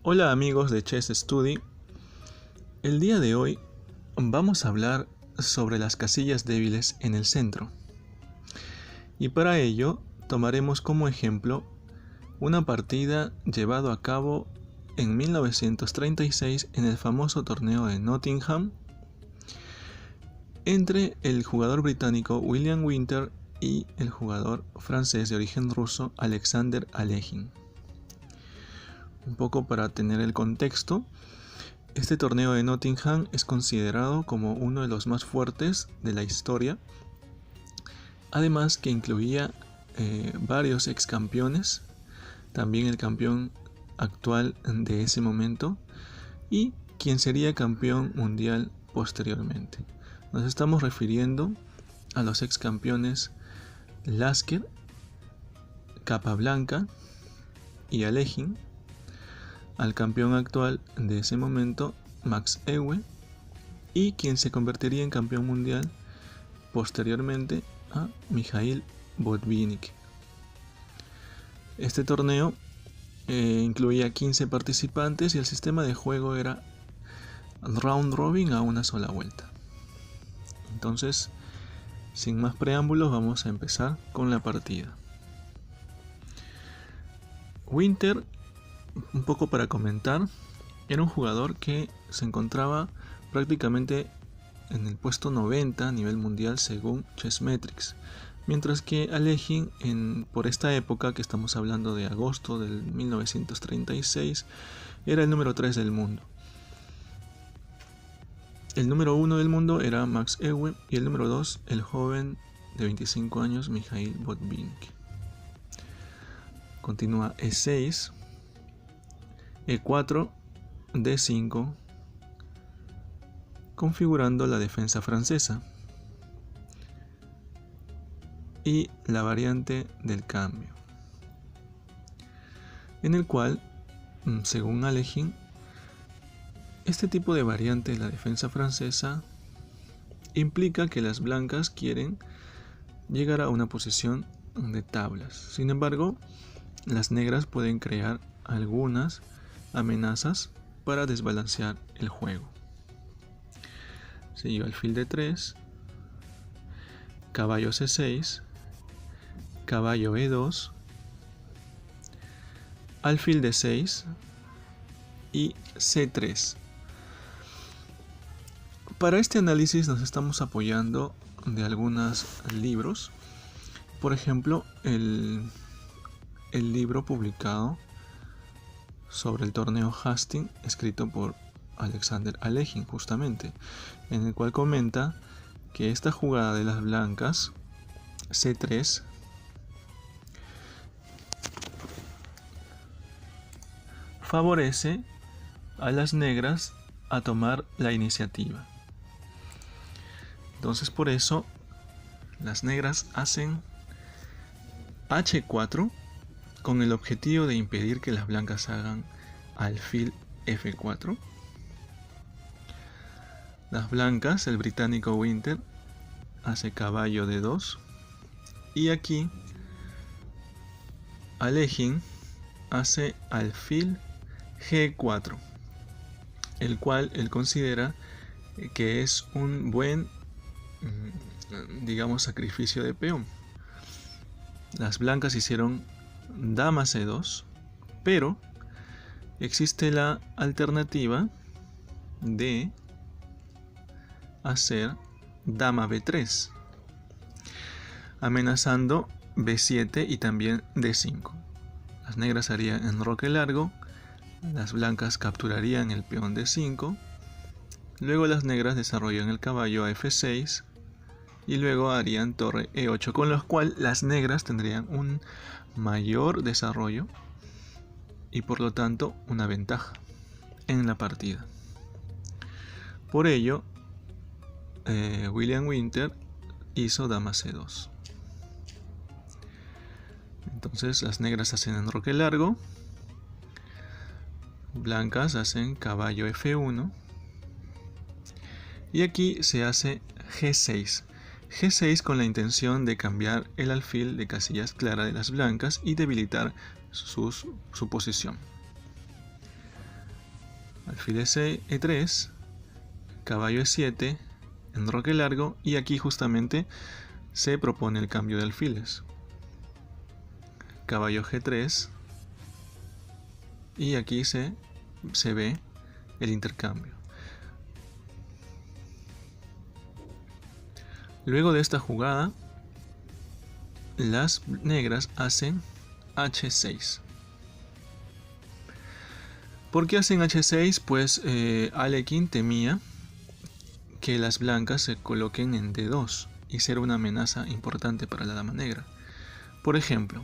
Hola amigos de Chess Study, el día de hoy vamos a hablar sobre las casillas débiles en el centro. Y para ello tomaremos como ejemplo una partida llevada a cabo en 1936 en el famoso torneo de Nottingham entre el jugador británico William Winter y el jugador francés de origen ruso Alexander Alekhine. Un poco para tener el contexto, este torneo de Nottingham es considerado como uno de los más fuertes de la historia, además que incluía varios ex campeones, también el campeón actual de ese momento y quien sería campeón mundial posteriormente. Nos estamos refiriendo a los ex campeones Lasker, Capablanca y Alekhine, al campeón actual de ese momento, Max Euwe, y quien se convertiría en campeón mundial posteriormente, a Mikhail Botvinnik. Este torneo incluía 15 participantes y el sistema de juego era round robin a una sola vuelta. Entonces, sin más preámbulos, vamos a empezar con la partida. Winter, un poco para comentar, era un jugador que se encontraba prácticamente en el puesto 90 a nivel mundial según Chessmetrics, mientras que Alekhine por esta época, que estamos hablando de agosto del 1936, era el número 3 del mundo. El número 1 del mundo era Max Euwe y el número 2 el joven de 25 años Mikhail Botvinnik. Continúa E6, E4, D5, configurando la defensa francesa y la variante del cambio, en el cual, según Alekhine, este tipo de variante de la defensa francesa implica que las blancas quieren llegar a una posición de tablas. Sin embargo, las negras pueden crear algunas amenazas para desbalancear el juego. Siguió alfil D3, caballo C6, caballo E2, alfil D6 y C3. Para este análisis nos estamos apoyando de algunos libros. Por ejemplo, el libro publicado sobre el torneo Hastings, escrito por Alexander Alekhine justamente, en el cual comenta que esta jugada de las blancas, C3, favorece a las negras a tomar la iniciativa. Entonces, por eso las negras hacen H4 con el objetivo de impedir que las blancas hagan alfil F4. Las blancas, el británico Winter, hace caballo D2 y aquí Alekhine hace alfil G4, el cual él considera que es un buen, sacrificio de peón. Las blancas hicieron dama C2, pero existe la alternativa de hacer dama B3, amenazando B7 y también D5. Las negras harían enroque largo, las blancas capturarían el peón D5, luego las negras desarrollan el caballo a F6 y luego harían torre E8, con lo cual las negras tendrían un mayor desarrollo y por lo tanto una ventaja en la partida. Por ello, William Winter hizo dama C2. Entonces las negras hacen enroque largo, blancas hacen caballo F1 y aquí se hace G6. G6 con la intención de cambiar el alfil de casillas claras de las blancas y debilitar su posición. alfil E3, caballo E7, enroque largo, y aquí justamente se propone el cambio de alfiles. Caballo G3, y aquí se ve el intercambio. Luego de esta jugada, las negras hacen H6. ¿Por qué hacen H6? Pues Alekhine temía que las blancas se coloquen en D2 y ser una amenaza importante para la dama negra. Por ejemplo,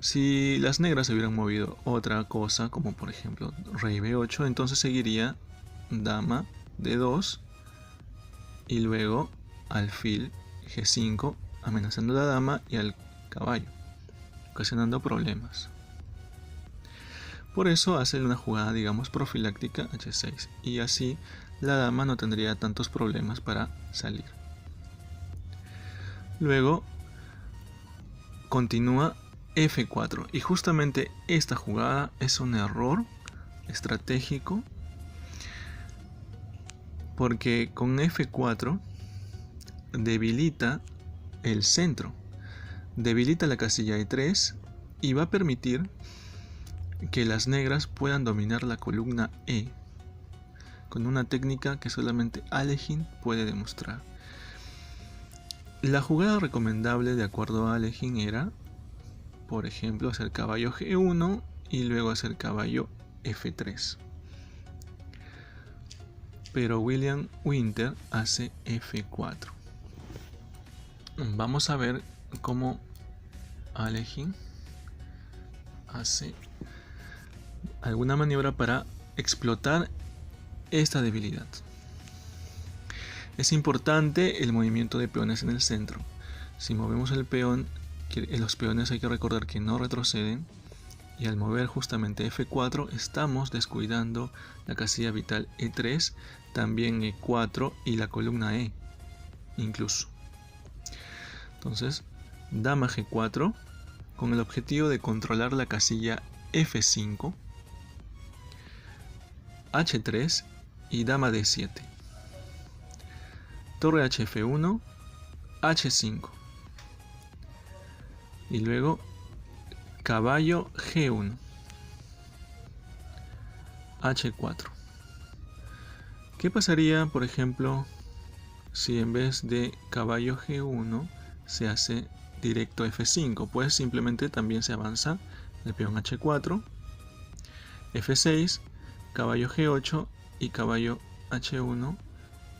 si las negras se hubieran movido otra cosa, como por ejemplo rey B8, entonces seguiría dama D2 y luego alfil G5, amenazando a la dama y al caballo, ocasionando problemas. Por eso hace una jugada, digamos, profiláctica H6, y así la dama no tendría tantos problemas para salir. Luego continúa F4, y justamente esta jugada es un error estratégico, porque con F4 debilita el centro, debilita la casilla E3 y va a permitir que las negras puedan dominar la columna E con una técnica que solamente Alekhine puede demostrar. La jugada recomendable de acuerdo a Alekhine era, por ejemplo, hacer caballo G1 y luego hacer caballo F3. Pero William Winter hace F4. Vamos a ver cómo Alekhine hace alguna maniobra para explotar esta debilidad. Es importante el movimiento de peones en el centro. Si movemos el peón, los peones hay que recordar que no retroceden, y al mover justamente F4 estamos descuidando la casilla vital E3, también E4 y la columna E incluso. Entonces, dama G4 con el objetivo de controlar la casilla F5, H3 y dama D7. Torre HF1, H5 y luego caballo G1, H4. ¿Qué pasaría, por ejemplo, si en vez de caballo G1 se hace directo F5? Pues simplemente también se avanza el peón H4, F6, caballo G8 y caballo H1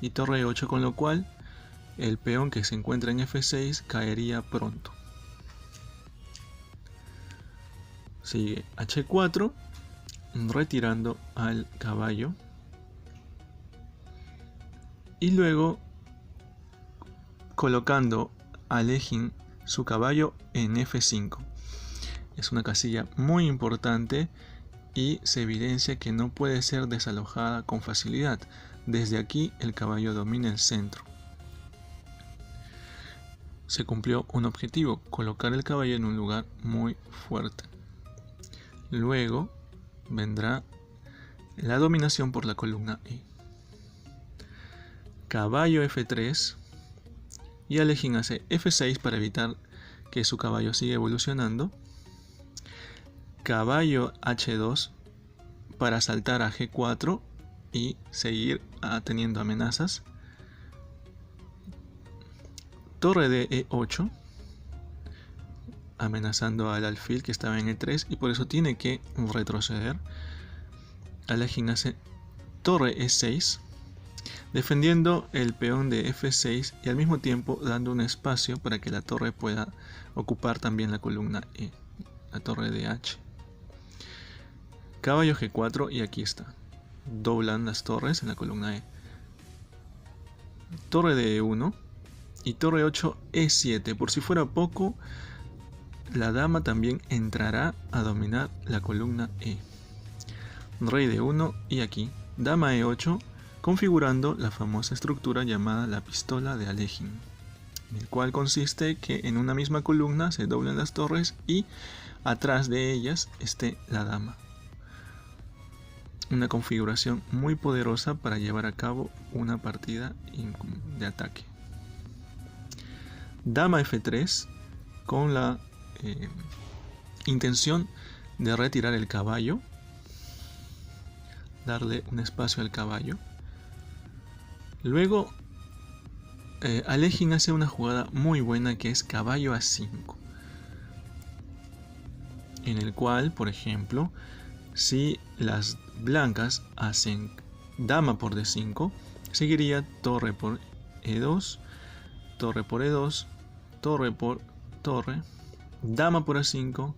y torre E8, con lo cual el peón que se encuentra en F6 caería pronto. Sigue H4, retirando al caballo, y luego colocando a Alekhine su caballo en F5. Es una casilla muy importante y se evidencia que no puede ser desalojada con facilidad. Desde aquí el caballo domina el centro. Se cumplió un objetivo, colocar el caballo en un lugar muy fuerte. Luego vendrá la dominación por la columna E. Caballo F3 y Alekhine hace F6 para evitar que su caballo siga evolucionando. Caballo H2 para saltar a G4 y seguir teniendo amenazas. Torre de E8, amenazando al alfil que estaba en E3 y por eso tiene que retroceder. Alekhine hace torre E6, defendiendo el peón de F6 y al mismo tiempo dando un espacio para que la torre pueda ocupar también la columna E, la torre de H. Caballo G4 y aquí está, doblan las torres en la columna E. Torre de E1 y torre 8 E7. Por si fuera poco, la dama también entrará a dominar la columna E. Rey de 1 y aquí dama E8, configurando la famosa estructura llamada la pistola de Alekhine, en el cual consiste que en una misma columna se doblan las torres y atrás de ellas esté la dama. una configuración muy poderosa para llevar a cabo una partida de ataque. Dama F3 con la intención de retirar el caballo, darle un espacio al caballo. Luego Alechin hace una jugada muy buena que es caballo A5, en el cual, por ejemplo, si las blancas hacen dama por D5, seguiría torre por E2, torre por E2, torre por torre, dama por A5,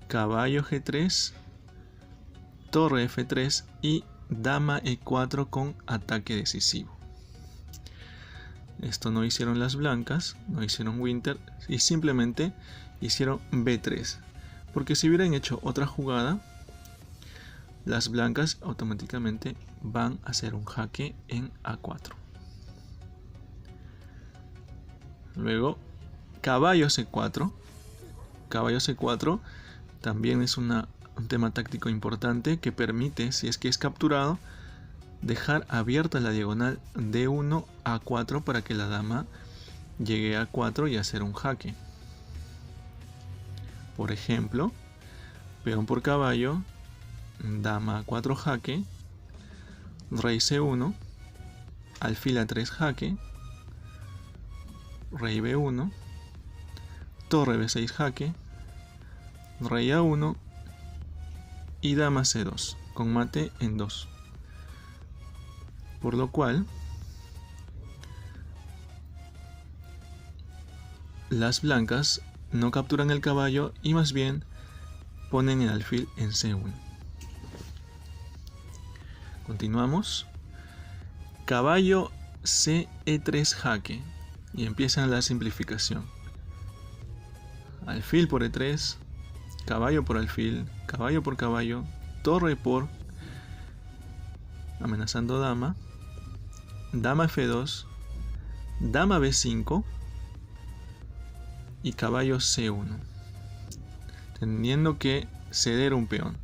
caballo G3, torre F3 y dama E4 con ataque decisivo. Esto no hicieron las blancas, no hicieron Winter y simplemente hicieron B3, porque si hubieran hecho otra jugada, las blancas automáticamente van a hacer un jaque en A4. Luego caballo C4. Caballo C4 también es un tema táctico importante que permite, si es que es capturado, dejar abierta la diagonal D1 a 4 para que la dama llegue a 4 y hacer un jaque. Por ejemplo, peón por caballo, dama a 4 jaque, rey C1, alfil A3 jaque, rey B1, torre B6 jaque, rey A1 y dama C2 con mate en 2. Por lo cual las blancas no capturan el caballo y más bien ponen el alfil en C1. Continuamos. Caballo CE3 jaque y empieza la simplificación. Alfil por E3, caballo por alfil, caballo por caballo, torre por, amenazando dama, dama F2, dama B5 y caballo C1, teniendo que ceder un peón.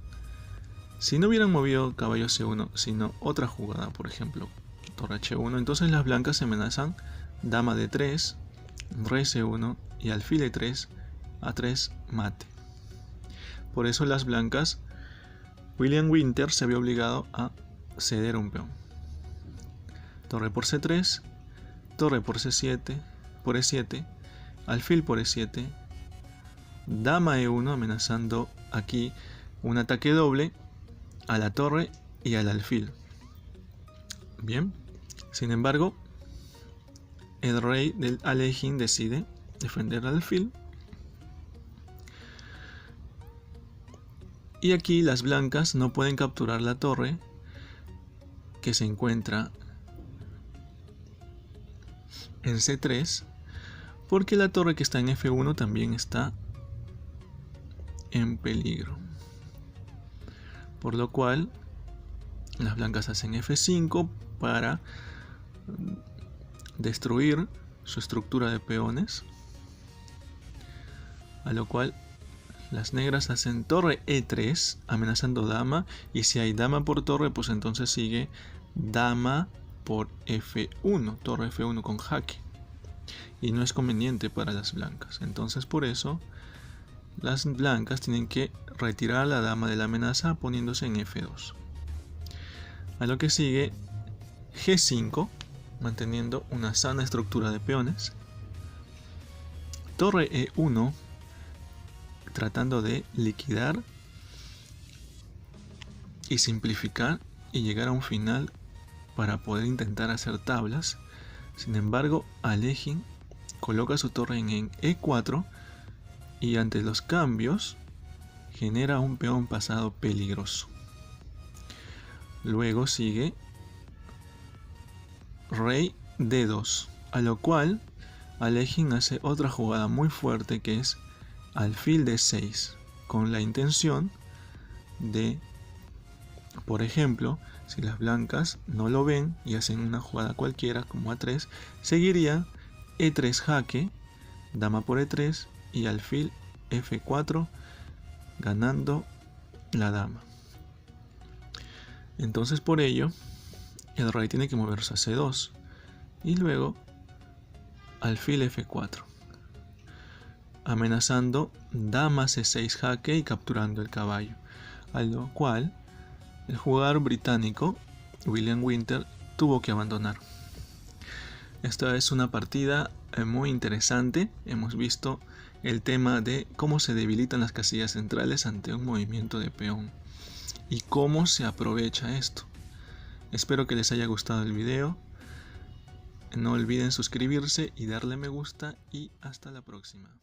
Si no hubieran movido caballo C1, sino otra jugada, por ejemplo, torre H1, entonces las blancas se amenazan dama D3, rey C1 y alfil E3, A3, mate. Por eso las blancas, William Winter se vio obligado a ceder un peón. Torre por C3, torre por C7, por E7, alfil por E7, dama E1 amenazando aquí un ataque doble a la torre y al alfil. Bien, sin embargo, el rey del Alechin decide defender al alfil. Y aquí las blancas no pueden capturar la torre que se encuentra en C3, porque la torre que está en F1 también está en peligro. Por lo cual las blancas hacen F5 para destruir su estructura de peones, a lo cual las negras hacen torre E3 amenazando dama, y si hay dama por torre, pues entonces sigue dama por F1, torre F1 con jaque, y no es conveniente para las blancas. Entonces por eso las blancas tienen que retirar a la dama de la amenaza poniéndose en F2. A lo que sigue G5, manteniendo una sana estructura de peones, torre E1 tratando de liquidar y simplificar y llegar a un final para poder intentar hacer tablas. Sin embargo, Alechin coloca su torre en E4 y ante los cambios genera un peón pasado peligroso. Luego sigue rey D2, a lo cual Alechin hace otra jugada muy fuerte que es alfil D6, con la intención de, por ejemplo, si las blancas no lo ven y hacen una jugada cualquiera como A3, seguiría E3 jaque, dama por E3 y alfil F4 ganando la dama. Entonces por ello el rey tiene que moverse a C2 y luego alfil F4, amenazando dama C6 jaque y capturando el caballo, a lo cual el jugador británico William Winter tuvo que abandonar. Esta es una partida muy interesante. Hemos visto el tema de cómo se debilitan las casillas centrales ante un movimiento de peón y cómo se aprovecha esto. Espero que les haya gustado el video. No olviden suscribirse y darle me gusta, y hasta la próxima.